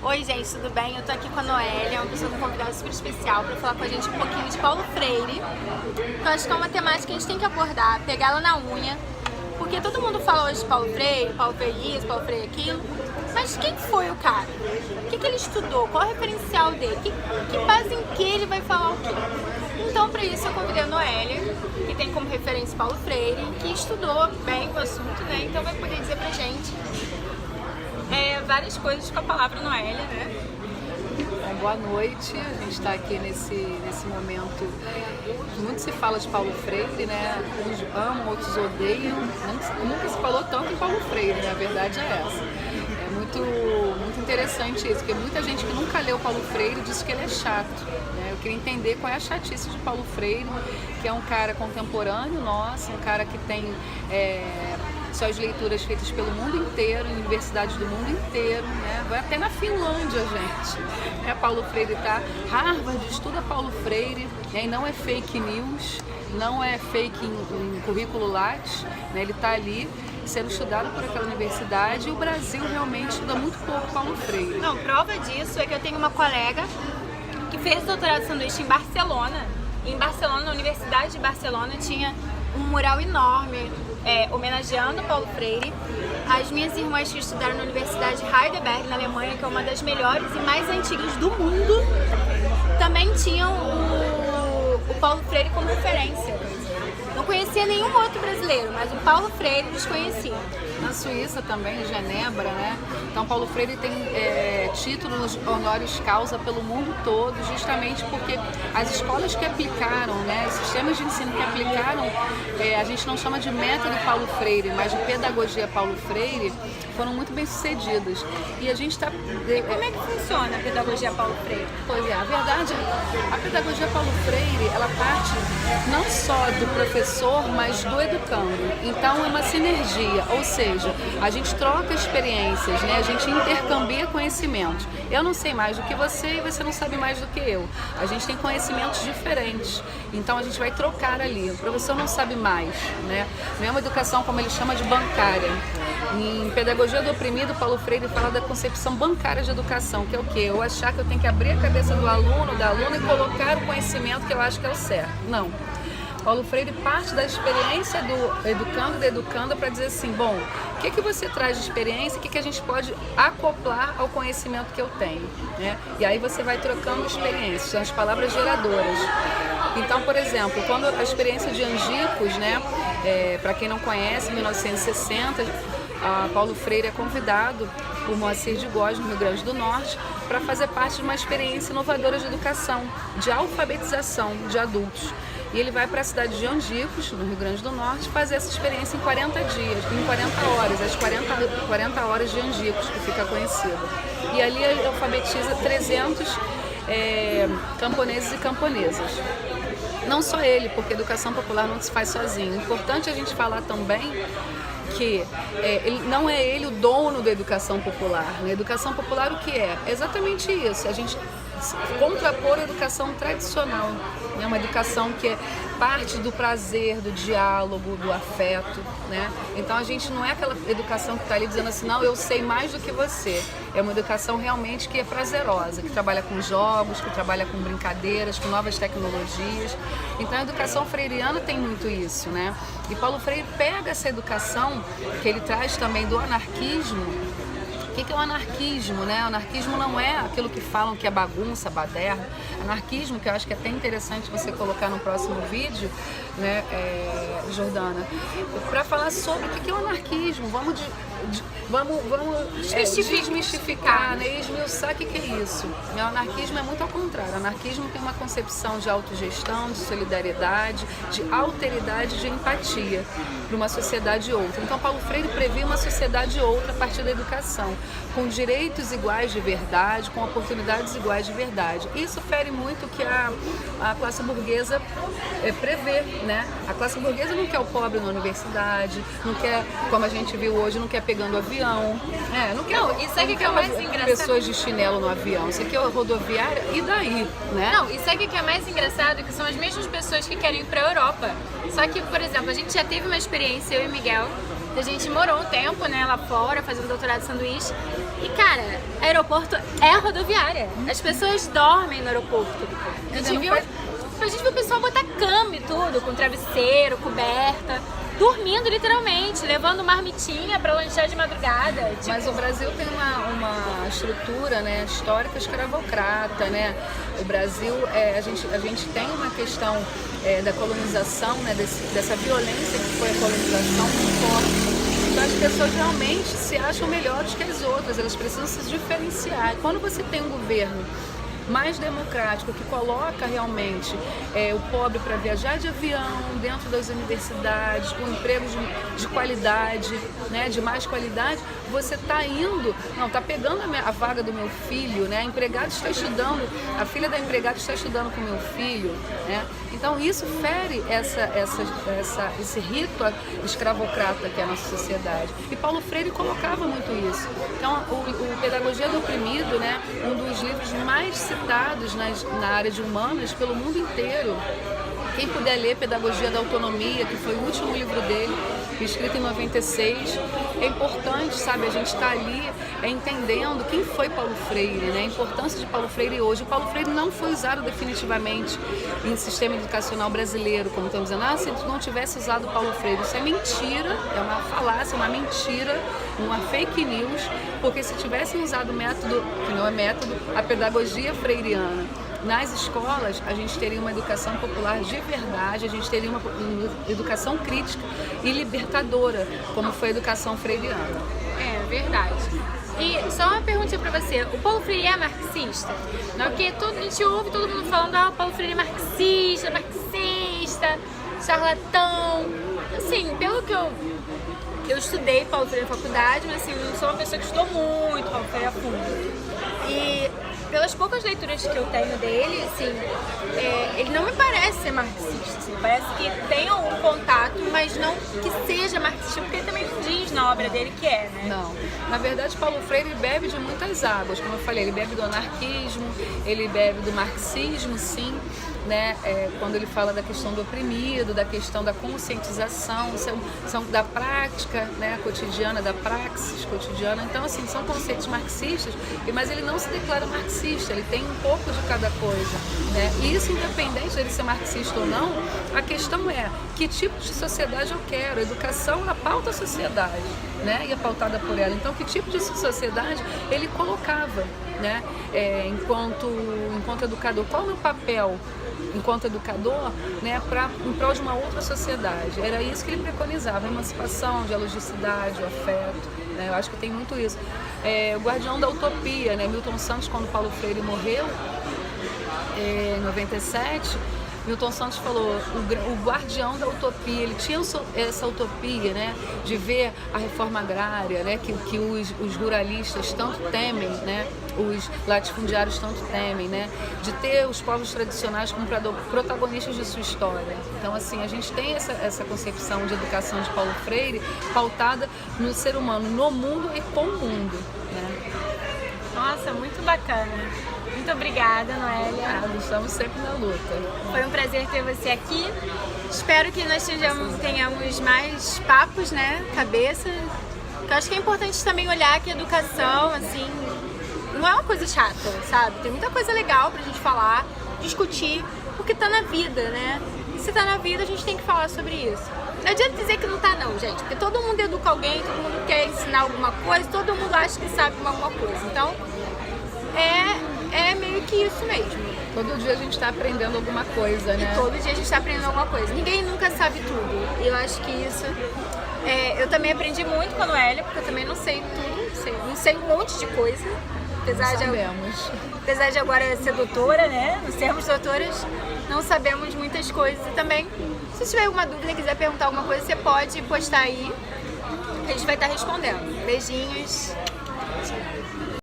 Oi gente, tudo bem? Eu tô aqui com a Noélia, uma pessoa convidada super especial pra falar com a gente um pouquinho de Paulo Freire. Eu acho que é uma temática que a gente tem que abordar, pegar ela na unha, porque todo mundo fala hoje de Paulo Freire isso, Paulo Freire aquilo, mas quem foi o cara? O que ele estudou? Qual é o referencial dele? Que base em que ele vai falar o quê? Então, para isso, eu convidei a Noélia, que tem como referência Paulo Freire, que estudou bem o assunto, né? Então vai poder dizer pra gente várias coisas com a palavra Noélia, né? Boa noite, a gente está aqui nesse momento. Muito se fala de Paulo Freire, né? Uns amam, outros odeiam. Nunca se falou tanto em Paulo Freire, né? A verdade é essa. É muito interessante isso, porque muita gente que nunca leu Paulo Freire diz que ele é chato, né? Eu queria entender qual é a chatice de Paulo Freire, que é um cara contemporâneo nosso, um cara que tem suas leituras feitas pelo mundo inteiro, em universidades do mundo inteiro, né? Vai até na Finlândia, gente. Paulo Freire tá, Harvard estuda Paulo Freire, né? E não é fake news, não é fake em currículo Lattes, né? Ele tá ali sendo estudado por aquela universidade e o Brasil realmente estuda muito pouco Paulo Freire. Não, prova disso é que eu tenho uma colega que fez doutorado de sanduíche em Barcelona. E em Barcelona, na Universidade de Barcelona, tinha um mural enorme homenageando Paulo Freire. As minhas irmãs que estudaram na Universidade de Heidelberg, na Alemanha, que é uma das melhores e mais antigas do mundo, também tinham o Paulo Freire como referência. Não conhecia nenhum outro brasileiro, mas o Paulo Freire eles conheciam. Na Suíça também, em Genebra, né? Então Paulo Freire tem títulos honoris causa pelo mundo todo, justamente porque as escolas que aplicaram, né, os sistemas de ensino que aplicaram, a gente não chama de método Paulo Freire, mas de pedagogia Paulo Freire, foram muito bem sucedidas. E a gente está... Como é que funciona a pedagogia Paulo Freire? Pois é, a verdade é a pedagogia Paulo Freire, ela parte não só do professor, mas do educando. Então é uma sinergia, ou seja, a gente troca experiências, né? A gente intercambia conhecimentos. Eu não sei mais do que você e você não sabe mais do que eu. A gente tem conhecimentos diferentes, então a gente vai trocar ali. O professor não sabe mais, né? Não é uma educação, como ele chama, de bancária. Em Pedagogia do Oprimido, Paulo Freire fala da concepção bancária de educação, que é o quê? Eu achar que eu tenho que abrir a cabeça do aluno, da aluna e colocar o conhecimento que eu acho que é o certo. Não. Paulo Freire parte da experiência do educando e da educanda para dizer assim, bom, o que você traz de experiência, o que a gente pode acoplar ao conhecimento que eu tenho, né? E aí você vai trocando experiências, são as palavras geradoras. Então, por exemplo, quando a experiência de Angicos, né, para quem não conhece, em 1960, Paulo Freire é convidado por Moacir de Góes, no Rio Grande do Norte, para fazer parte de uma experiência inovadora de educação, de alfabetização de adultos. E ele vai para a cidade de Angicos, no Rio Grande do Norte, fazer essa experiência em 40 dias, em 40 horas, as 40 horas de Angicos, que fica conhecida. E ali ele alfabetiza 300 camponeses e camponesas. Não só ele, porque a educação popular não se faz sozinho. É importante a gente falar também que não é ele o dono da educação popular. A educação popular o que é? É exatamente isso, a gente contrapor a educação tradicional, né? Uma educação que é parte do prazer, do diálogo, do afeto, né? Então a gente não é aquela educação que está ali dizendo assim, não, eu sei mais do que você. É uma educação realmente que é prazerosa, que trabalha com jogos, que trabalha com brincadeiras, com novas tecnologias. Então a educação freiriana tem muito isso, né? E Paulo Freire pega essa educação que ele traz também do anarquismo. O que é o anarquismo, né? O anarquismo não é aquilo que falam que é bagunça, baderna. Anarquismo, que eu acho que é até interessante você colocar no próximo vídeo, né, Jordana, para falar sobre o que é o anarquismo. Vamos desmistificar, né? Esmiuçar o que é isso. O anarquismo é muito ao contrário. O anarquismo tem uma concepção de autogestão, de solidariedade, de alteridade, de empatia para uma sociedade outra. Então Paulo Freire previa uma sociedade outra a partir da educação, com direitos iguais de verdade, com oportunidades iguais de verdade. Isso fere muito o que a classe burguesa prevê, né? A classe burguesa não quer o pobre na universidade, não quer, como a gente viu hoje, não quer pegando avião, não quer, isso aqui que é mais engraçado. Pessoas de chinelo no avião, isso aqui é rodoviária, e daí, né? Não, isso aqui que é mais engraçado, que são as mesmas pessoas que querem ir para a Europa. Só que, por exemplo, a gente já teve uma experiência, eu e Miguel, a gente morou um tempo, né, lá fora, fazendo doutorado de sanduíche, E, cara, aeroporto é rodoviária. As pessoas dormem no aeroporto. A gente viu o pessoal botar cama e tudo, com travesseiro, coberta, dormindo literalmente, levando marmitinha pra lanchar de madrugada. Tipo... Mas o Brasil tem uma estrutura, né, histórica escravocrata, né? O Brasil, a gente tem uma questão da colonização, né, dessa violência que foi a colonização muito forte. Então as pessoas realmente se acham melhores que as outras, elas precisam se diferenciar. Quando você tem um governo mais democrático, que coloca realmente o pobre para viajar de avião dentro das universidades, com empregos de qualidade, né, de mais qualidade, você está indo, não, está pegando a vaga do meu filho, né, a empregada está estudando, a filha da empregada está estudando com o meu filho, né, então isso fere esse rito escravocrata que é a nossa sociedade. E Paulo Freire colocava muito isso. Então o Pedagogia do Oprimido, né, um dos livros mais citados na área de humanas pelo mundo inteiro. Quem puder ler Pedagogia da Autonomia, que foi o último livro dele, escrito em 96, é importante, sabe, a gente está ali entendendo quem foi Paulo Freire, né, a importância de Paulo Freire hoje. O Paulo Freire não foi usado definitivamente em sistema educacional brasileiro, como estamos dizendo, se não tivesse usado Paulo Freire. Isso é mentira, é uma falácia, uma mentira, uma fake news, porque se tivessem usado o método, que não é método, a pedagogia freiriana, nas escolas, a gente teria uma educação popular de verdade, a gente teria uma educação crítica e libertadora, como foi a educação freiriana. É verdade. E só uma pergunta pra você, o Paulo Freire é marxista? Porque a gente ouve todo mundo falando, o Paulo Freire é marxista, charlatão. Assim, pelo que eu estudei Paulo Freire na faculdade, mas assim, eu sou uma pessoa que estudou muito Paulo Freire a fundo. E pelas poucas leituras que eu tenho dele, assim, ele não me parece ser marxista, assim, parece que tem algum contato, mas não que seja marxista, porque ele também não diz na obra dele que é, né? Não. Na verdade, Paulo Freire bebe de muitas águas, como eu falei, ele bebe do anarquismo, ele bebe do marxismo, sim, né? Quando ele fala da questão do oprimido, da questão da conscientização, são da prática, né, cotidiana, da praxis cotidiana. Então, assim, são conceitos marxistas, mas ele não se declara marxista, ele tem um pouco de cada coisa, né? E isso, independente dele ser marxista ou não, a questão é que tipo de sociedade eu quero. A educação, ela pauta a sociedade, né? E é pautada por ela. Então, que tipo de sociedade ele colocava, né? Enquanto educador, qual é o meu papel enquanto educador, né, em prol de uma outra sociedade? Era isso que ele preconizava, a emancipação, a dialogicidade, o afeto, né? Eu acho que tem muito isso. O guardião da utopia, né? Milton Santos, quando Paulo Freire morreu, em 97, Milton Santos falou, o guardião da utopia, ele tinha essa utopia, né, de ver a reforma agrária, né, que os ruralistas tanto temem, né, os latifundiários tanto temem, né, de ter os povos tradicionais como protagonistas de sua história. Então, assim, a gente tem essa concepção de educação de Paulo Freire pautada no ser humano, no mundo e com o mundo, né? Nossa, muito bacana. Muito obrigada, Noélia. Estamos sempre na luta. Foi um prazer ter você aqui. Espero que nós tenhamos mais papos, né? Cabeça. Eu acho que é importante também olhar que a educação, assim, não é uma coisa chata, sabe? Tem muita coisa legal pra gente falar, discutir, porque tá na vida, né? E se tá na vida, a gente tem que falar sobre isso. Não adianta dizer que não tá não, gente, porque todo mundo educa alguém, todo mundo quer ensinar alguma coisa, todo mundo acha que sabe alguma coisa. Então, é meio que isso mesmo. Todo dia a gente está aprendendo alguma coisa, né? E todo dia a gente está aprendendo alguma coisa. Ninguém nunca sabe tudo. E eu acho que isso... eu também aprendi muito com a Noélia, porque eu também não sei tudo. Não sei um monte de coisa. Apesar de agora ser doutora, né? Não sermos doutoras, não sabemos muitas coisas. E também, se tiver alguma dúvida e quiser perguntar alguma coisa, você pode postar aí. A gente vai estar respondendo. Beijinhos.